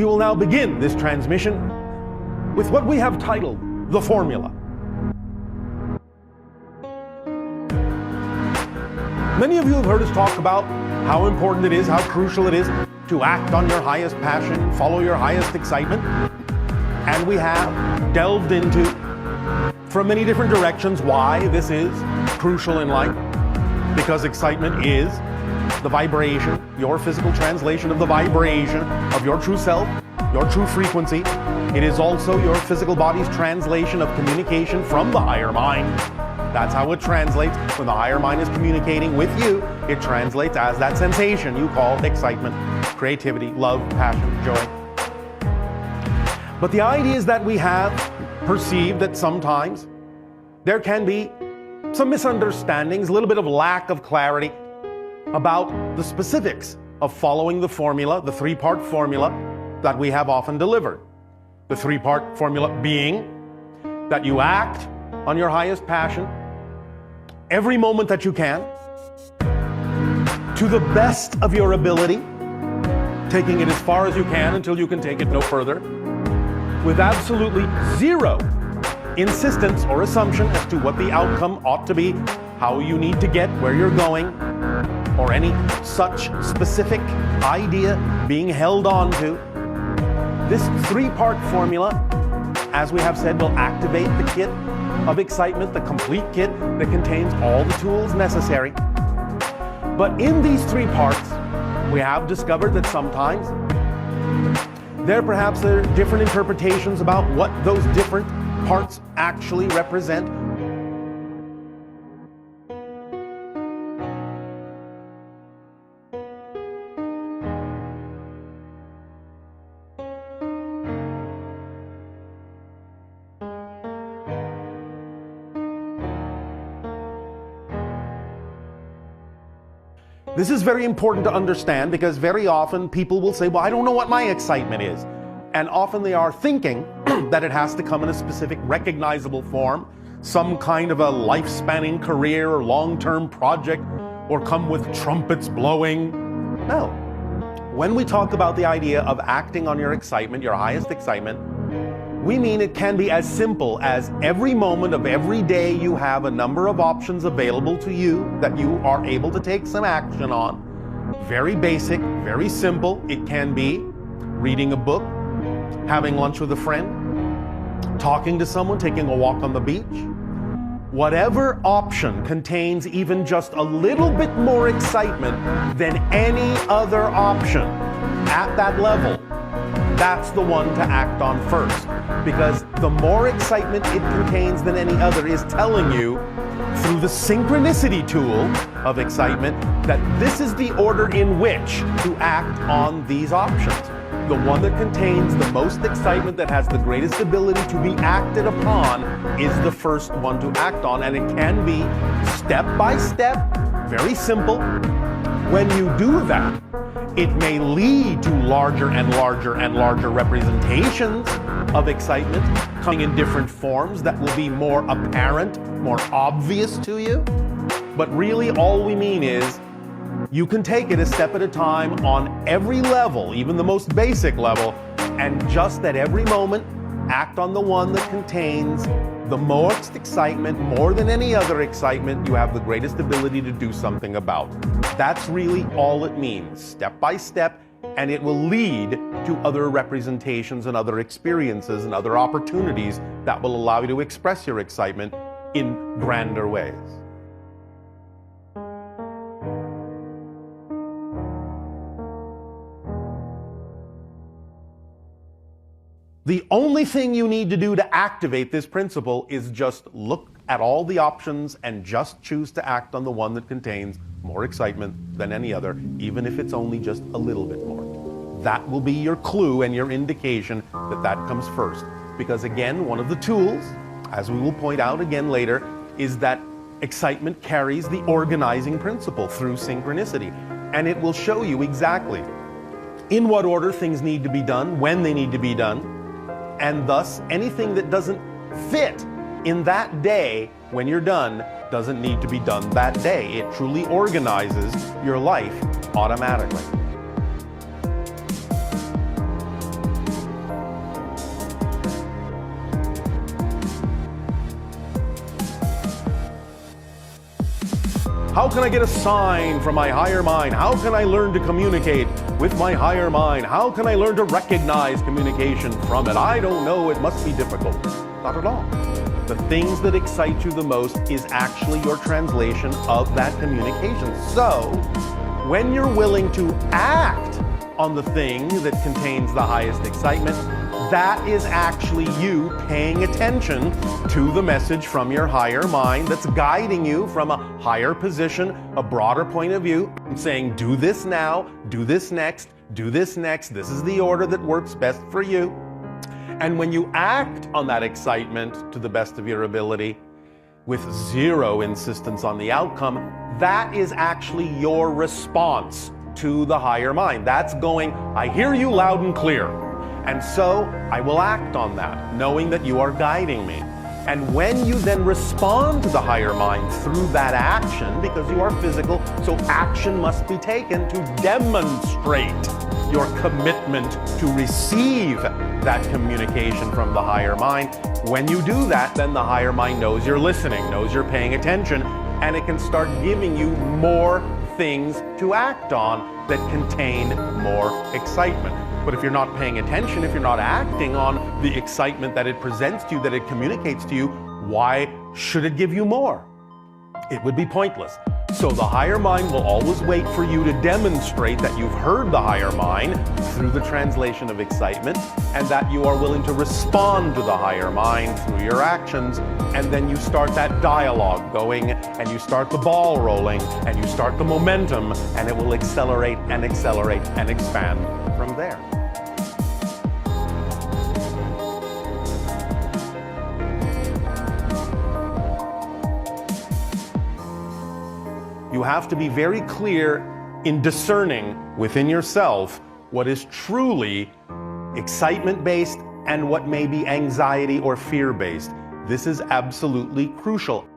We will now begin this transmission with what we have titled the formula. Many of you have heard us talk about how important it is, how crucial it is to act on your highest passion, follow your highest excitement. And we have delved into, from many different directions, why this is crucial in life. Because excitement is the vibration, your physical translation of the vibration of your true self, your true frequency. It is also your physical body's translation of communication from the higher mind. That's how it translates. When the higher mind is communicating with you, it translates as that sensation you call excitement, creativity, love, passion, joy. But the idea is that we have perceived that sometimes there can be some misunderstandings, a little bit of lack of clarity about the specifics of following the formula, the three-part formula that we have often delivered. The three-part formula being that you act on your highest passion every moment that you can, to the best of your ability, taking it as far as you can until you can take it no further, with absolutely zero insistence or assumption as to what the outcome ought to be, how you need to get where you're going, or any such specific idea being held on to. This three-part formula, as we have said, will activate the kit of excitement, the complete kit that contains all the tools necessary. But in these three parts, we have discovered that sometimes there are different interpretations about what those different parts actually represent. This is very important to understand because very often people will say, well, I don't know what my excitement is. And often they are thinking that it has to come in a specific recognizable form, some kind of a life-spanning career or long-term project, or come with trumpets blowing. No. When we talk about the idea of acting on your excitement, your highest excitement, we mean it can be as simple as every moment of every day you have a number of options available to you that you are able to take some action on. Very basic, very simple. It can be reading a book, having lunch with a friend, talking to someone, taking a walk on the beach. Whatever option contains even just a little bit more excitement than any other option at that level, that's the one to act on first. Because the more excitement it contains than any other is telling you, through the synchronicity tool of excitement, that this is the order in which to act on these options. The one that contains the most excitement, that has the greatest ability to be acted upon, is the first one to act on. And it can be step by step, very simple. When you do that, it may lead to larger and larger and larger representations of excitement coming in different forms that will be more apparent, more obvious to you. But really all we mean is you can take it a step at a time on every level, even the most basic level, and just at every moment act on the one that contains the most excitement, more than any other excitement you have the greatest ability to do something about. That's really all it means, step by step, and it will lead to other representations and other experiences and other opportunities that will allow you to express your excitement in grander ways. The only thing you need to do to activate this principle is just look at all the options and just choose to act on the one that contains more excitement than any other, even if it's only just a little bit more. That will be your clue and your indication that that comes first. Because again, one of the tools, as we will point out again later, is that excitement carries the organizing principle through synchronicity. And it will show you exactly in what order things need to be done, when they need to be done, and thus anything that doesn't fit in that day when you're done doesn't need to be done that day. It truly organizes your life automatically. How can I get a sign from my higher mind? How can I learn to communicate with my higher mind? How can I learn to recognize communication from it? I don't know, it must be difficult. Not at all. The things that excite you the most is actually your translation of that communication. So, when you're willing to act on the thing that contains the highest excitement, that is actually you paying attention to the message from your higher mind that's guiding you from a higher position, a broader point of view, and saying, do this now, do this next, do this next. This is the order that works best for you. And when you act on that excitement to the best of your ability, with zero insistence on the outcome, that is actually your response to the higher mind. That's going, I hear you loud and clear. And so I will act on that, knowing that you are guiding me. And when you then respond to the higher mind through that action, because you are physical, so action must be taken to demonstrate your commitment to receive that communication from the higher mind. When you do that, then the higher mind knows you're listening, knows you're paying attention, and it can start giving you more things to act on that contain more excitement. But if you're not paying attention, if you're not acting on the excitement that it presents to you, that it communicates to you, why should it give you more? It would be pointless. So the higher mind will always wait for you to demonstrate that you've heard the higher mind through the translation of excitement, and that you are willing to respond to the higher mind through your actions. And then you start that dialogue going, and you start the ball rolling, and you start the momentum, and it will accelerate and accelerate and expand from there. You have to be very clear in discerning within yourself what is truly excitement-based and what may be anxiety or fear-based. This is absolutely crucial.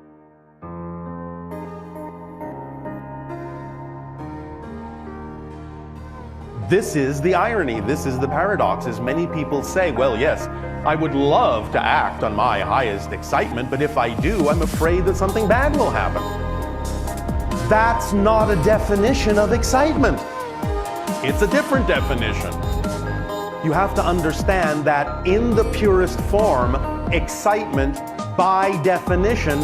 This is the irony, this is the paradox, as many people say, well, yes, I would love to act on my highest excitement, but if I do, I'm afraid that something bad will happen. That's not a definition of excitement. It's a different definition. You have to understand that in the purest form, excitement, by definition,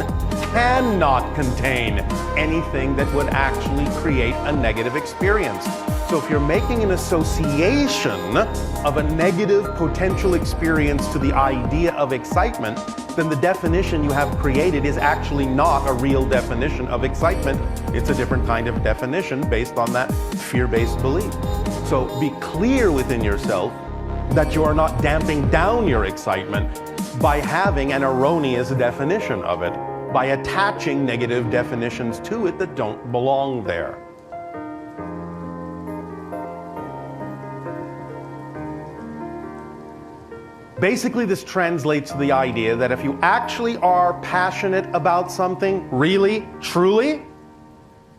cannot contain anything that would actually create a negative experience. So if you're making an association of a negative potential experience to the idea of excitement, then the definition you have created is actually not a real definition of excitement. It's a different kind of definition based on that fear-based belief. So be clear within yourself that you are not damping down your excitement by having an erroneous definition of it, by attaching negative definitions to it that don't belong there. Basically, this translates to the idea that if you actually are passionate about something, really, truly,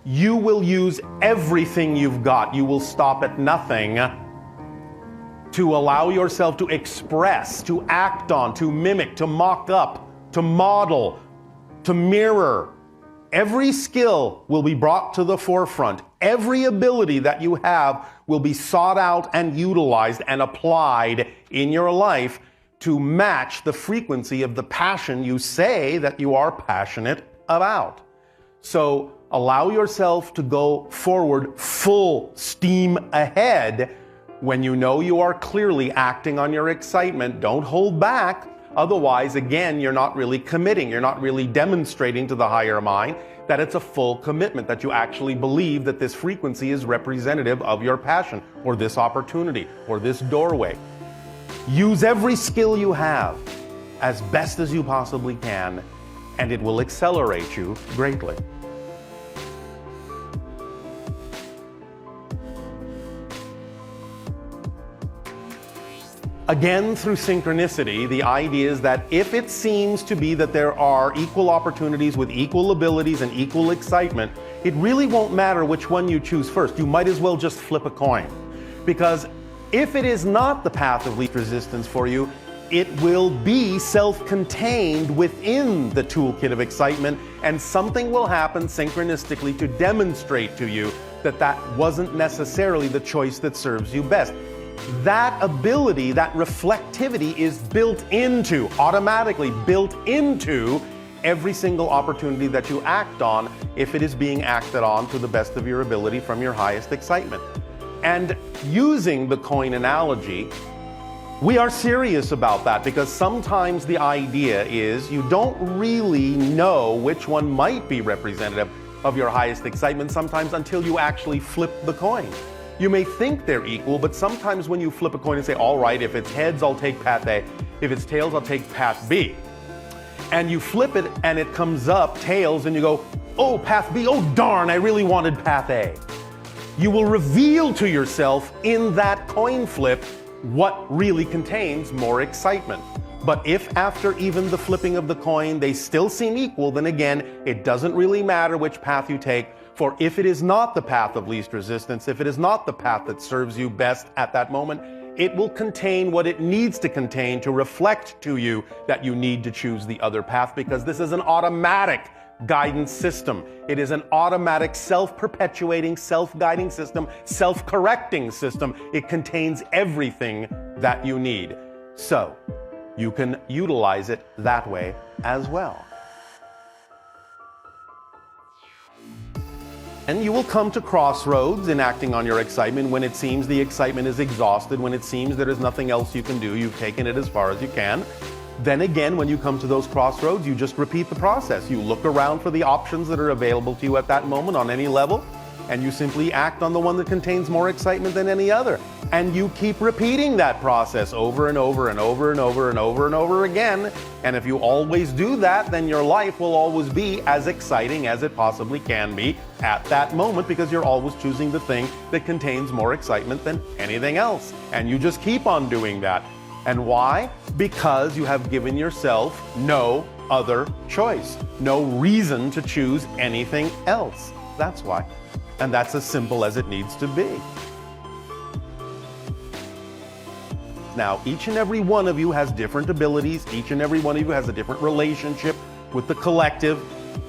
you will use everything you've got. You will stop at nothing to allow yourself to express, to act on, to mimic, to mock up, to model, to mirror. Every skill will be brought to the forefront. Every ability that you have will be sought out and utilized and applied in your life to match the frequency of the passion you say that you are passionate about. So allow yourself to go forward full steam ahead when you know you are clearly acting on your excitement. Don't hold back. Otherwise, again, you're not really committing. You're not really demonstrating to the higher mind that it's a full commitment, that you actually believe that this frequency is representative of your passion, or this opportunity, or this doorway. Use every skill you have as best as you possibly can, and it will accelerate you greatly. Again, through synchronicity, the idea is that if it seems to be that there are equal opportunities with equal abilities and equal excitement, it really won't matter which one you choose first. You might as well just flip a coin. Because if it is not the path of least resistance for you, it will be self-contained within the toolkit of excitement, and something will happen synchronistically to demonstrate to you that that wasn't necessarily the choice that serves you best. That ability, that reflectivity is built into, automatically built into every single opportunity that you act on if it is being acted on to the best of your ability from your highest excitement. And using the coin analogy, we are serious about that because sometimes the idea is you don't really know which one might be representative of your highest excitement sometimes until you actually flip the coin. You may think they're equal, but sometimes when you flip a coin and say, all right, if it's heads, I'll take path A. If it's tails, I'll take path B. And you flip it and it comes up tails and you go, oh, path B, oh darn, I really wanted path A. You will reveal to yourself in that coin flip what really contains more excitement. But if after even the flipping of the coin they still seem equal, then again, it doesn't really matter which path you take, for if it is not the path of least resistance, if it is not the path that serves you best at that moment, it will contain what it needs to contain to reflect to you that you need to choose the other path, because this is an automatic guidance system. It is an automatic self-perpetuating, self-guiding system, self-correcting system. It contains everything that you need. So you can utilize it that way as well. And you will come to crossroads in acting on your excitement when it seems the excitement is exhausted, when it seems there is nothing else you can do, you've taken it as far as you can. Then again, when you come to those crossroads, you just repeat the process. You look around for the options that are available to you at that moment on any level, and you simply act on the one that contains more excitement than any other. And you keep repeating that process over and over and over and over and over and over again. And if you always do that, then your life will always be as exciting as it possibly can be at that moment, because you're always choosing the thing that contains more excitement than anything else. And you just keep on doing that. And why? Because you have given yourself no other choice, no reason to choose anything else. That's why. And that's as simple as it needs to be. Now, each and every one of you has different abilities. Each and every one of you has a different relationship with the collective.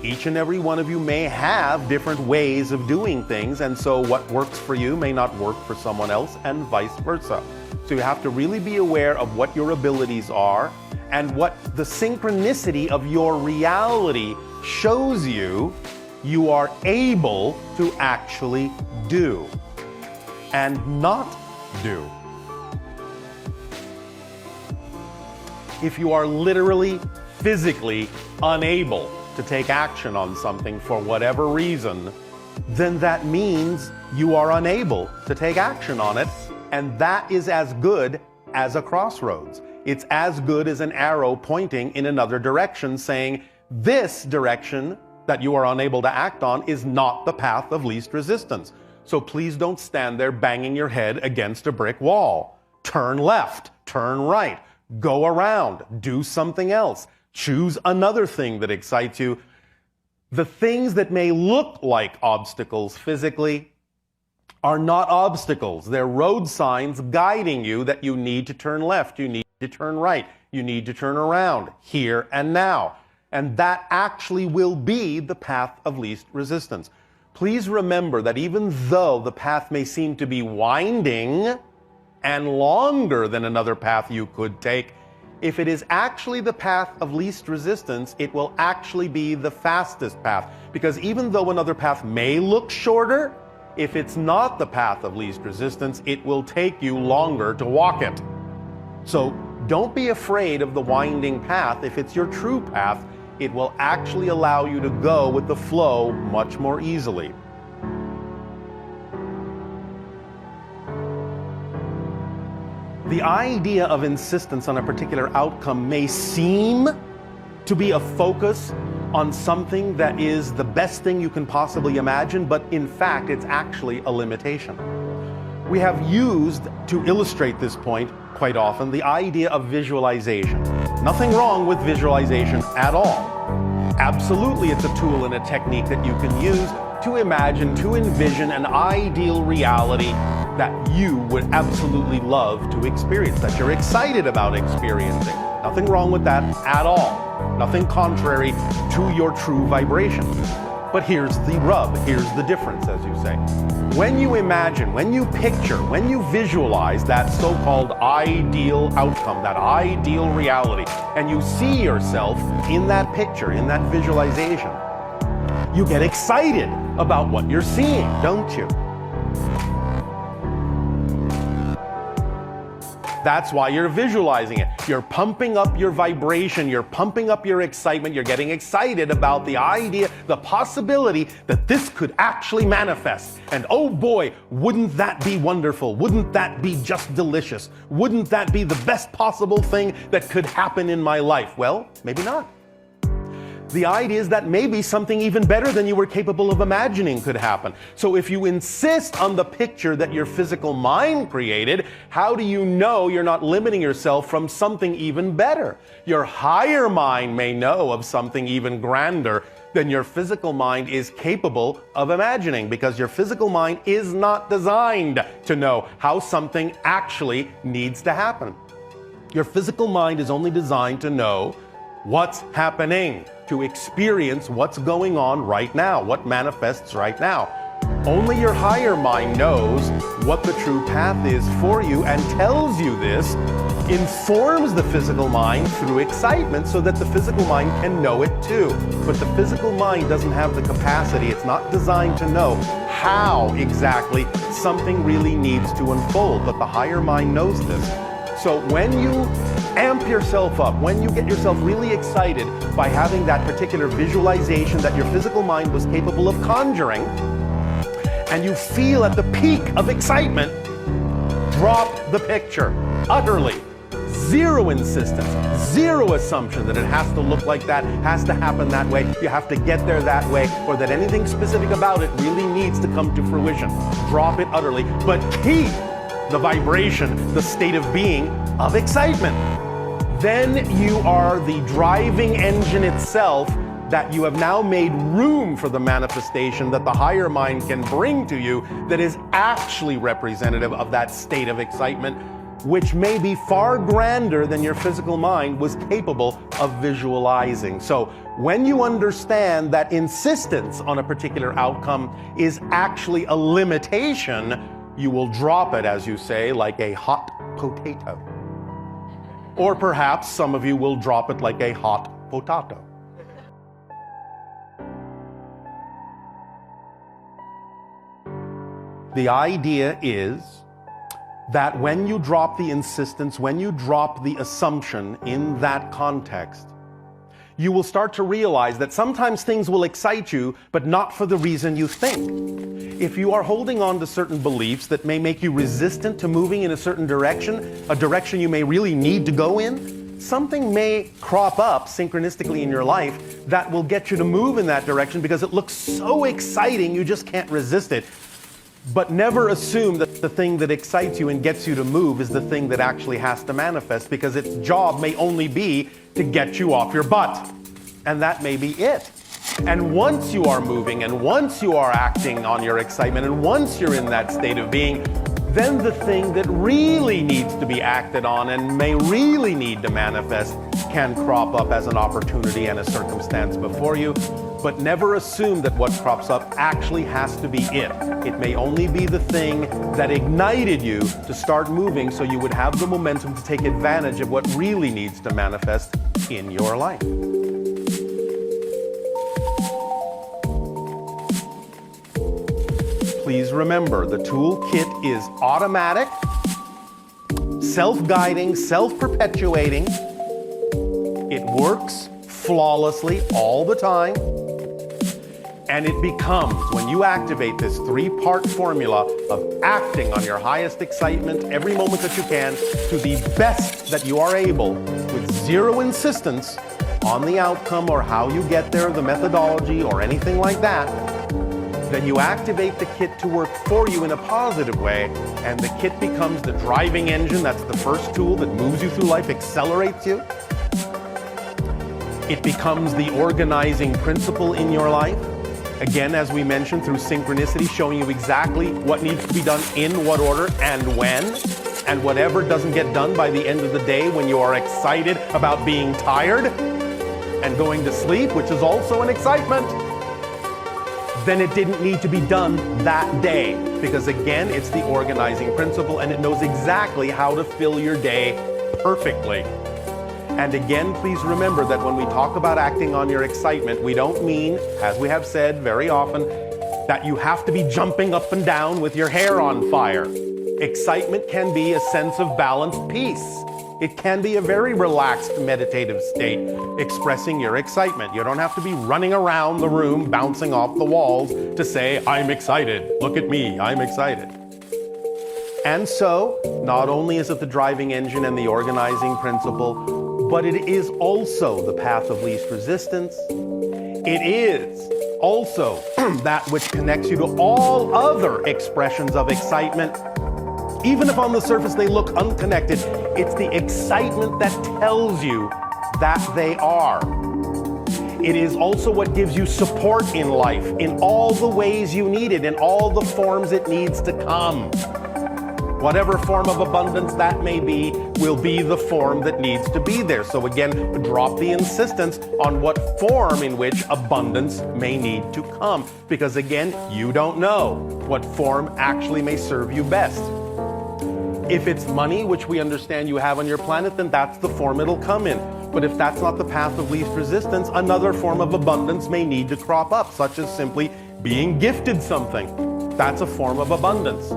Each and every one of you may have different ways of doing things, and so what works for you may not work for someone else, and vice versa. So you have to really be aware of what your abilities are and what the synchronicity of your reality shows you you are able to actually do and not do. If you are literally, physically unable to take action on something for whatever reason, then that means you are unable to take action on it, and that is as good as a crossroads. It's as good as an arrow pointing in another direction saying, this direction that you are unable to act on is not the path of least resistance. So please don't stand there banging your head against a brick wall. Turn left, turn right, go around, do something else. Choose another thing that excites you. The things that may look like obstacles physically are not obstacles. They're road signs guiding you that you need to turn left, you need to turn right, you need to turn around, here and now. And that actually will be the path of least resistance. Please remember that even though the path may seem to be winding and longer than another path you could take, if it is actually the path of least resistance, it will actually be the fastest path. Because even though another path may look shorter, if it's not the path of least resistance, it will take you longer to walk it. So don't be afraid of the winding path. If it's your true path, it will actually allow you to go with the flow much more easily. The idea of insistence on a particular outcome may seem to be a focus on something that is the best thing you can possibly imagine, but in fact, it's actually a limitation. We have used, to illustrate this point quite often, the idea of visualization. Nothing wrong with visualization at all. Absolutely, it's a tool and a technique that you can use to imagine, to envision an ideal reality that you would absolutely love to experience, that you're excited about experiencing. Nothing wrong with that at all. Nothing contrary to your true vibration. But here's the rub, here's the difference, as you say. When you imagine, when you picture, when you visualize that so-called ideal outcome, that ideal reality, and you see yourself in that picture, in that visualization, you get excited about what you're seeing, don't you? That's why you're visualizing it. You're pumping up your vibration, you're pumping up your excitement, you're getting excited about the idea, the possibility that this could actually manifest. And oh boy, wouldn't that be wonderful? Wouldn't that be just delicious? Wouldn't that be the best possible thing that could happen in my life? Well, maybe not. The idea is that maybe something even better than you were capable of imagining could happen. So if you insist on the picture that your physical mind created, how do you know you're not limiting yourself from something even better? Your higher mind may know of something even grander than your physical mind is capable of imagining, because your physical mind is not designed to know how something actually needs to happen. Your physical mind is only designed to know what's happening, to experience what's going on right now, what manifests right now. Only your higher mind knows what the true path is for you and tells you this, informs the physical mind through excitement so that the physical mind can know it too. But the physical mind doesn't have the capacity, it's not designed to know how exactly something really needs to unfold, but the higher mind knows this. So when you amp yourself up, when you get yourself really excited by having that particular visualization that your physical mind was capable of conjuring, and you feel at the peak of excitement, drop the picture utterly. Zero insistence, zero assumption that it has to look like that, has to happen that way, you have to get there that way, or that anything specific about it really needs to come to fruition. Drop it utterly, but keep the vibration, the state of being of excitement. Then you are the driving engine itself, that you have now made room for the manifestation that the higher mind can bring to you, that is actually representative of that state of excitement, which may be far grander than your physical mind was capable of visualizing. So when you understand that insistence on a particular outcome is actually a limitation, you will drop it, as you say, like a hot potato. Or perhaps some of you will drop it like a hot potato. The idea is that when you drop the insistence, when you drop the assumption in that context, you will start to realize that sometimes things will excite you, but not for the reason you think. If you are holding on to certain beliefs that may make you resistant to moving in a certain direction, a direction you may really need to go in, something may crop up synchronistically in your life that will get you to move in that direction because it looks so exciting you just can't resist it. But never assume that the thing that excites you and gets you to move is the thing that actually has to manifest, because its job may only be to get you off your butt. And that may be it. And once you are moving, and once you are acting on your excitement, and once you're in that state of being, then the thing that really needs to be acted on and may really need to manifest can crop up as an opportunity and a circumstance before you. But never assume that what crops up actually has to be it. It may only be the thing that ignited you to start moving, so you would have the momentum to take advantage of what really needs to manifest in your life. Please remember, the toolkit is automatic, self-guiding, self-perpetuating. It works flawlessly all the time. And it becomes, when you activate this three-part formula of acting on your highest excitement every moment that you can to the best that you are able, with zero insistence on the outcome or how you get there, the methodology or anything like that, then you activate the kit to work for you in a positive way, and the kit becomes the driving engine. That's the first tool that moves you through life, accelerates you. It becomes the organizing principle in your life. Again, as we mentioned, through synchronicity, showing you exactly what needs to be done in what order and when. And whatever doesn't get done by the end of the day when you are excited about being tired and going to sleep, which is also an excitement, then it didn't need to be done that day. Because again, it's the organizing principle and it knows exactly how to fill your day perfectly. And again, please remember that when we talk about acting on your excitement, we don't mean, as we have said very often, that you have to be jumping up and down with your hair on fire. Excitement can be a sense of balanced peace. It can be a very relaxed meditative state, expressing your excitement. You don't have to be running around the room, bouncing off the walls to say, I'm excited. Look at me, I'm excited. And so, not only is it the driving engine and the organizing principle, but it is also the path of least resistance. It is also that which connects you to all other expressions of excitement. Even if on the surface they look unconnected, it's the excitement that tells you that they are. It is also what gives you support in life, in all the ways you need it, in all the forms it needs to come. Whatever form of abundance that may be, will be the form that needs to be there. So again, drop the insistence on what form in which abundance may need to come. Because again, you don't know what form actually may serve you best. If it's money, which we understand you have on your planet, then that's the form it'll come in. But if that's not the path of least resistance, another form of abundance may need to crop up, such as simply being gifted something. That's a form of abundance.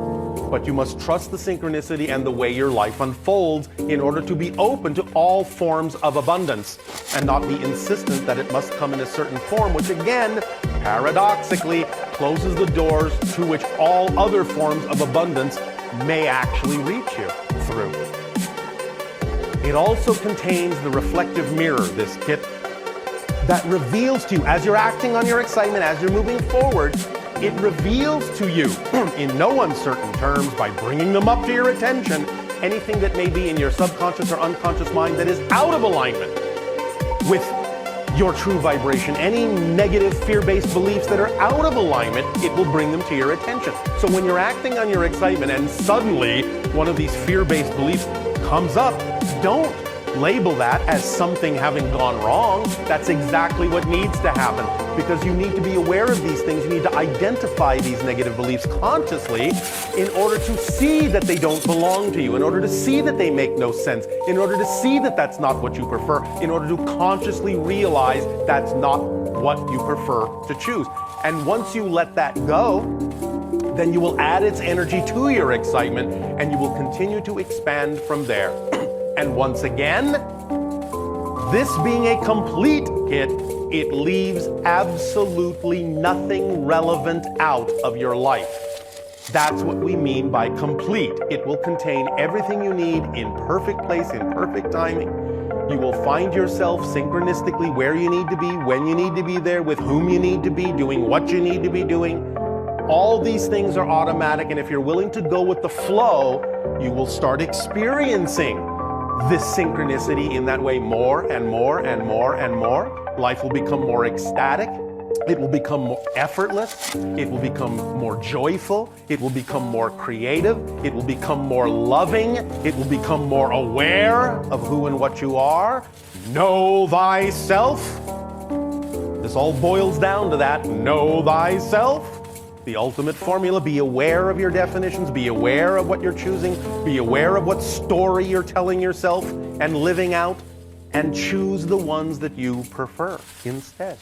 But you must trust the synchronicity and the way your life unfolds in order to be open to all forms of abundance and not be insistent that it must come in a certain form, which again, paradoxically, closes the doors to which all other forms of abundance may actually reach you through. It also contains the reflective mirror, this kit, that reveals to you, as you're acting on your excitement, as you're moving forward, it reveals to you, in no uncertain terms, by bringing them up to your attention, anything that may be in your subconscious or unconscious mind that is out of alignment with your true vibration. Any negative fear-based beliefs that are out of alignment, it will bring them to your attention. So when you're acting on your excitement and suddenly one of these fear-based beliefs comes up, don't label that as something having gone wrong. That's exactly what needs to happen, because you need to be aware of these things. You need to identify these negative beliefs consciously in order to see that they don't belong to you, in order to see that they make no sense, in order to see that that's not what you prefer, in order to consciously realize that's not what you prefer to choose. And once you let that go, then you will add its energy to your excitement and you will continue to expand from there. And once again, this being a complete kit, it leaves absolutely nothing relevant out of your life. That's what we mean by complete. It will contain everything you need in perfect place, in perfect timing. You will find yourself synchronistically where you need to be, when you need to be there, with whom you need to be, doing what you need to be doing. All these things are automatic, and if you're willing to go with the flow, you will start experiencing this synchronicity in that way more and more and more and more. Life will become more ecstatic. It will become more effortless. It will become more joyful. It will become more creative. It will become more loving. It will become more aware of who and what you are. Know thyself. This all boils down to that. Know thyself. The ultimate formula. Be aware of your definitions. Be aware of what you're choosing. Be aware of what story you're telling yourself and living out. And choose the ones that you prefer instead.